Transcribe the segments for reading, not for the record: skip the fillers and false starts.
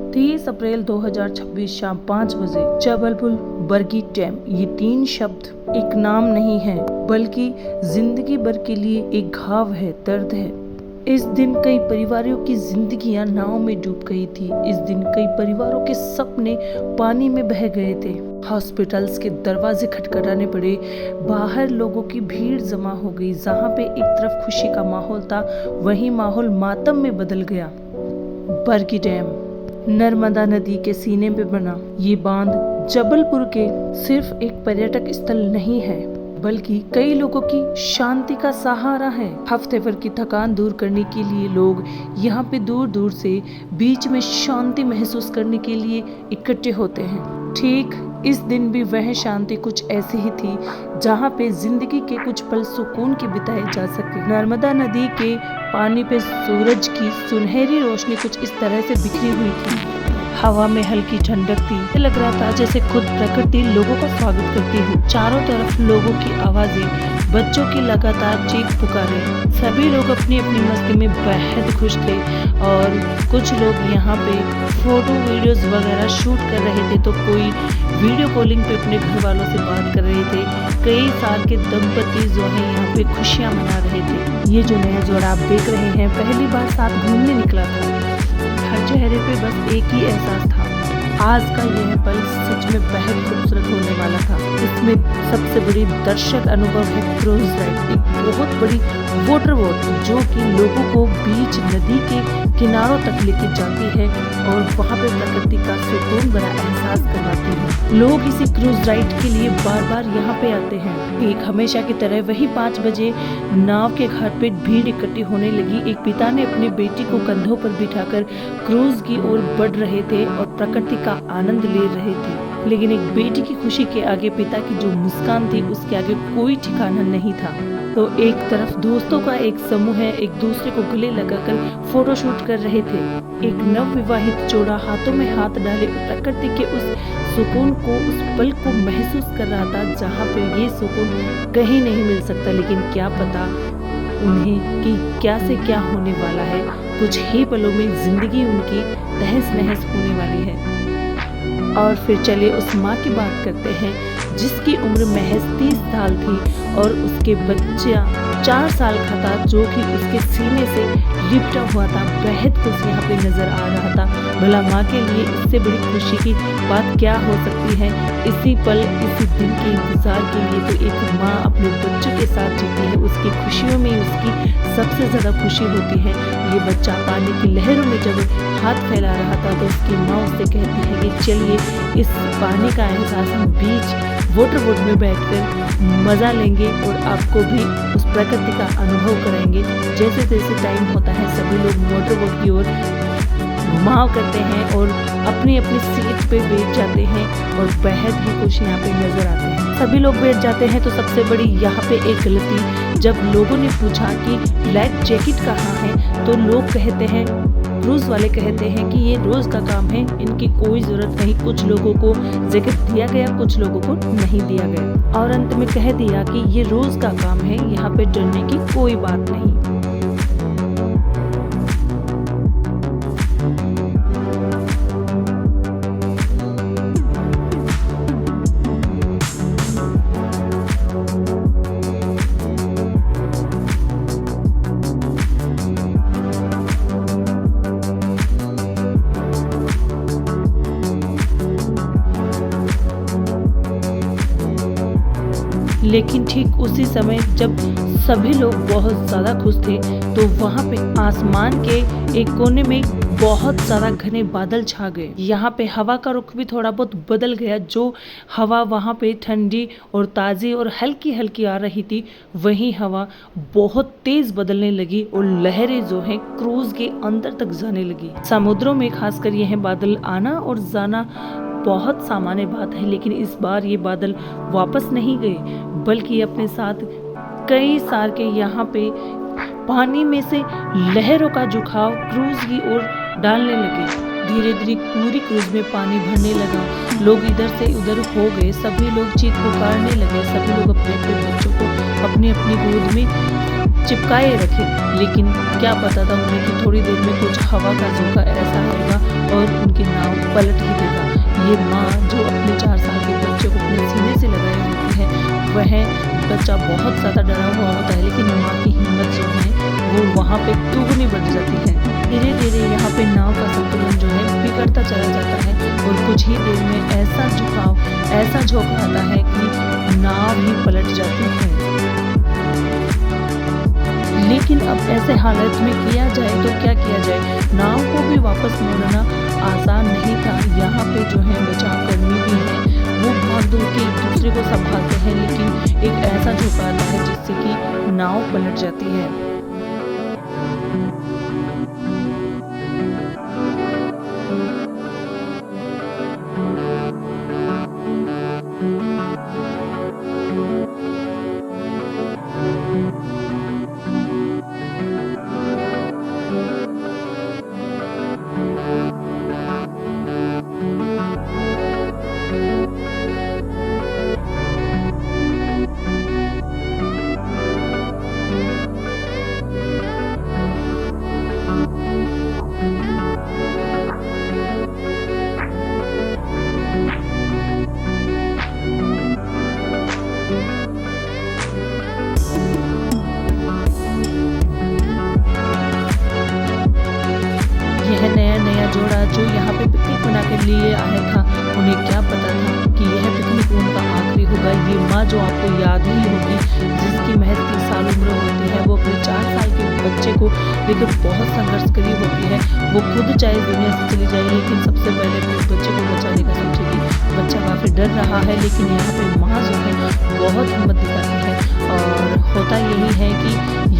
30 अप्रैल 2026 शाम 5 बजे जबलपुर बरगी डैम। ये 3 शब्द एक नाम नहीं है, बल्कि जिंदगी भर के लिए एक घाव है, दर्द है। इस दिन कई परिवारों की जिंदगियां नाव में डूब गई थी। इस दिन कई परिवारों के सपने पानी में बह गए थे। हॉस्पिटल्स के दरवाजे खटखटाने पड़े, बाहर लोगों की भीड़ जमा हो गई। जहां पे एक तरफ खुशी का माहौल था, वहीं माहौल मातम में बदल गया। बरगी डैम नर्मदा नदी के सीने पे बना ये बांध जबलपुर के सिर्फ एक पर्यटक स्थल नहीं है, बल्कि कई लोगों की शांति का सहारा है। हफ्ते भर की थकान दूर करने के लिए लोग यहाँ पे दूर दूर से बीच में शांति महसूस करने के लिए इकट्ठे होते हैं। ठीक इस दिन भी वह शांति कुछ ऐसी ही थी, जहाँ पे जिंदगी के कुछ पल सुकून के बिताए जा सके। नर्मदा नदी के पानी पे सूरज की सुनहरी रोशनी कुछ इस तरह से बिखरी हुई थी। हवा में हल्की ठंडक थी। लग रहा था जैसे खुद प्रकृति लोगों का स्वागत करती हो। चारों तरफ लोगों की आवाजें, बच्चों की लगातार चीख पुकारे। सभी लोग अपनी अपनी मस्ती में बेहद खुश थे और कुछ लोग यहाँ पे फोटो वीडियोस वगैरह शूट कर रहे थे, तो कोई वीडियो कॉलिंग पे अपने घर वालों से बात कर रहे थे। कई साल के दंपति जो है यहाँ पे खुशियाँ मना रहे थे। ये जो नया जोड़ा आप देख रहे हैं, पहली बार साथ घूमने निकला था। हर चेहरे पे बस एक ही एहसास था, आज का यह पल सच में बेहद खूबसूरत होने वाला था। इसमें सबसे बड़ी दर्शक अनुभव है क्रूज राइड, एक बहुत बड़ी वाटर बोट जो कि लोगों को बीच नदी के किनारों तक लेके जाती है और वहाँ पे प्रकृति का सुकून भरा एहसास करवाती है। लोग इसी क्रूज राइड के लिए बार बार यहाँ पे आते हैं। एक हमेशा की तरह वही 5 बजे नाव के घाट पे भीड़ इकट्ठी होने लगी। एक पिता ने अपनी बेटी को कंधों पर बिठाकर क्रूज की ओर बढ़ रहे थे और प्रकृति का आनंद ले रहे थे। लेकिन एक बेटी की खुशी के आगे पिता की जो मुस्कान थी, उसके आगे कोई ठिकाना नहीं था। तो एक तरफ दोस्तों का एक समूह है, एक दूसरे को गले लगाकर फोटो शूट कर रहे थे। एक नव विवाहित जोड़ा हाथों में हाथ डाले प्रकृति के उस सुकून को, उस पल को महसूस कर रहा था, जहाँ पे ये सुकून कहीं नहीं मिल सकता। लेकिन क्या पता उन्हें कि क्या से क्या होने वाला है। कुछ ही पलों में जिंदगी उनकी तहस नहस होने वाली है। और फिर चलिए उस माँ की बात करते हैं जिसकी उम्र महज 30 साल थी और उसके बच्चा 4 साल का था, जो कि उसके सीने से लिपटा हुआ था। बेहद खुश यहाँ पे नजर आ रहा था। भला माँ के लिए इससे बड़ी खुशी की बात क्या हो सकती है। इसी पल, इसी दिन के इंतजार के लिए तो एक माँ अपने बच्चों के साथ जीती है। उसकी खुशियों में उसकी सबसे ज्यादा खुशी होती है। ये बच्चा पानी की लहरों में जब हाथ फैला रहा था, तो उसकी माँ उससे कहती है कि चलिए इस पानी का एहसास हम बीच वाटर बोट में बैठकर मजा लेंगे और आपको भी उस प्रकृति का अनुभव कराएंगे। जैसे जैसे टाइम होता है, सभी लोग वाटर बोट की ओर घुमाव करते हैं और अपनी अपनी सीट पे बैठ जाते हैं और बेहद ही खुश यहाँ पे नजर आते हैं। सभी लोग बैठ जाते हैं, तो सबसे बड़ी यहाँ पे एक गलती, जब लोगों ने पूछा कि लाइफ जैकेट कहाँ है, तो लोग कहते हैं, क्रूज वाले कहते हैं कि ये रोज का काम है, इनकी कोई जरूरत नहीं। कुछ लोगों को जैकेट दिया गया, कुछ लोगों को नहीं दिया गया और अंत में कह दिया कि ये रोज का काम है, यहाँ पे डरने की कोई बात नहीं। लेकिन ठीक उसी समय जब सभी लोग बहुत ज़्यादा खुश थे, तो वहाँ पे आसमान के एक कोने में बहुत ज़्यादा घने बादल छा गए। यहाँ पे हवा का रुख भी थोड़ा बहुत बदल गया। जो हवा वहाँ पे ठंडी और ताज़ी और हल्की हल्की आ रही थी, वही हवा बहुत तेज़ बदलने लगी और लहरें जो हैं क्रूज के अंदर तक जाने लगी। समुद्रों में खासकर यह बादल आना और जाना बहुत सामान्य बात है, लेकिन इस बार ये बादल वापस नहीं गए, बल्कि अपने साथ कई सार के यहाँ पे पानी में से लहरों का झुकाव क्रूज की ओर डालने लगे। धीरे धीरे पूरी क्रूज में पानी भरने लगा। लोग इधर से उधर हो गए, सभी लोग चीख पुकारने लगे। सभी लोग अपने अपने बच्चों को अपनी अपनी गोद में चिपकाए रखे। लेकिन क्या पता था उन्हें कि थोड़ी देर में कुछ हवा का झोंका ऐसा आएगा और उनकी नाव पलट ही देगा। ये माँ जो अपने 4 साल के बच्चे को अपने सीने से लगाए होती है, वह बच्चा बहुत ज़्यादा डरा हुआ होता है, लेकिन माँ की हिम्मत जो है वो वहाँ पे दुगनी बढ़ जाती है। धीरे धीरे यहाँ पे नाव का संतुलन जो है बिगड़ता चला जाता है और कुछ ही देर में ऐसा झोंका आता है कि नाव ही पलट जाती है। लेकिन अब ऐसे हालत में किया जाए तो क्या किया जाए? नाव को भी वापस मोड़ना आसान नहीं था। यहाँ पे जो है बचाव कर्मी भी हैं, वो भाग दौड़ के एक दूसरे को संभालते हैं, लेकिन एक ऐसा झोंका आता है जिससे कि नाव पलट जाती है। यह नया जोड़ा जो यहाँ पे पिकनिक मना के लिए आया था, उन्हें क्या पता था कि यह पिकनिक उनका आखिरी होगा। ये माँ जो आपको याद ही होगी, जिसकी महज 30 साल उम्र होती है, वो अपने 4 साल के बच्चे को लेकर बहुत संघर्ष करी होती है। वो खुद चाहे दुनिया से चली जाए, लेकिन सबसे पहले अपने बच्चे को बचाने का सोचेगी। बच्चा काफ़ी डर रहा है, लेकिन यहाँ पे माँ जो है बहुत हिम्मत दिखाती है। और होता यही है कि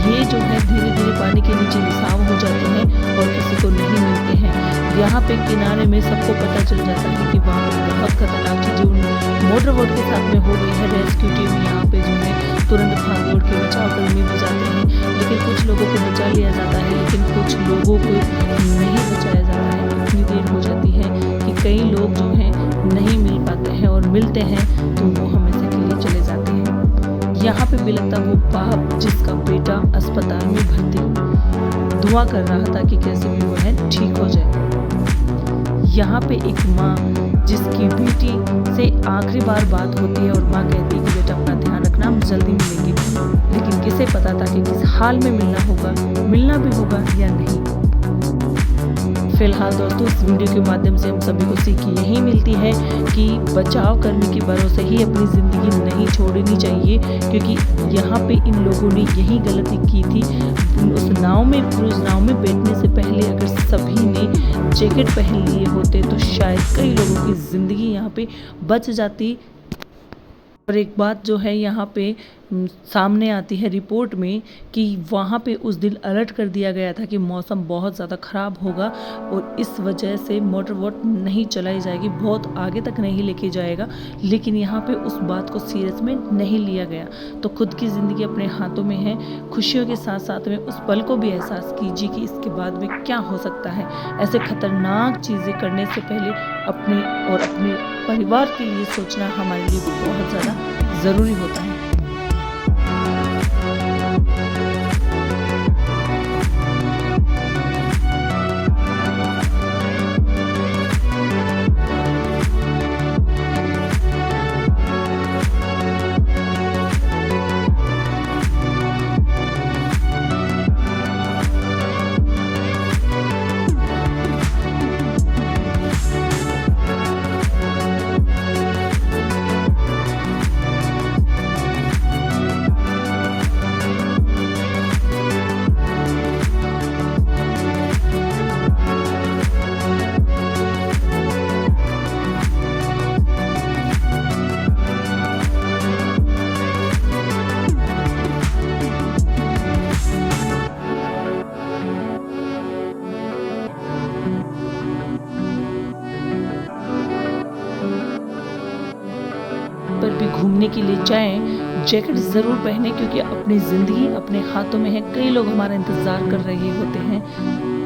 ये जो है धीरे धीरे पानी के नीचे रिसाव हो जाते हैं और किसी को नहीं मिलते हैं। यहाँ पे किनारे में सबको पता चल जाता है कि वहाँ पर बहुत खतरनाक चीज़ें मोटर बोट के साथ में हो गई है। रेस्क्यू टीम यहाँ पे जो है तुरंत भाग दौड़ के बचाव कर्मी भी जाते हैं, लेकिन कुछ लोगों को बचा लिया जाता है, लेकिन कुछ लोगों को नहीं बचाया जाता है। इतनी देर हो जाती है कि कई लोग जो हैं नहीं मिल पाते हैं, और मिलते हैं तो वो हमेशा के लिए चले जाते हैं। यहाँ पे बिलखता वो बाप जिसका बेटा अस्पताल में भर्ती दुआ कर रहा था कि कैसे भी वो है ठीक हो जाए। यहाँ पे एक माँ जिसकी बेटी से आखिरी बार बात होती है और माँ कहती है कि बेटा अपना ध्यान रखना, हम जल्दी मिलेंगे। लेकिन किसे पता था कि किस हाल में मिलना भी होगा या नहीं। फिलहाल दोस्तों, इस वीडियो के माध्यम से हम सभी को सीख यही मिलती है कि बचाव करने के भरोसे ही अपनी ज़िंदगी नहीं छोड़नी चाहिए, क्योंकि यहाँ पे इन लोगों ने यही गलती की थी। उस क्रूज़ नाव में बैठने से पहले अगर सभी ने जैकेट पहन लिए होते तो शायद कई लोगों की ज़िंदगी यहाँ पे बच जाती। और एक बात जो है यहाँ पे सामने आती है रिपोर्ट में कि वहाँ पे उस दिन अलर्ट कर दिया गया था कि मौसम बहुत ज़्यादा ख़राब होगा और इस वजह से मोटर बोट नहीं चलाई जाएगी, बहुत आगे तक नहीं लेके जाएगा। लेकिन यहाँ पे उस बात को सीरियस में नहीं लिया गया। तो खुद की ज़िंदगी अपने हाथों में है। खुशियों के साथ साथ में उस पल को भी एहसास कीजिए कि इसके बाद में क्या हो सकता है। ऐसे खतरनाक चीज़ें करने से पहले अपने और अपने परिवार के लिए सोचना हमारे लिए बहुत ज़्यादा ज़रूरी होता है। पर भी घूमने के लिए जाएं, जैकेट ज़रूर पहने, क्योंकि अपनी ज़िंदगी अपने हाथों में है। कई लोग हमारा इंतज़ार कर रहे होते हैं।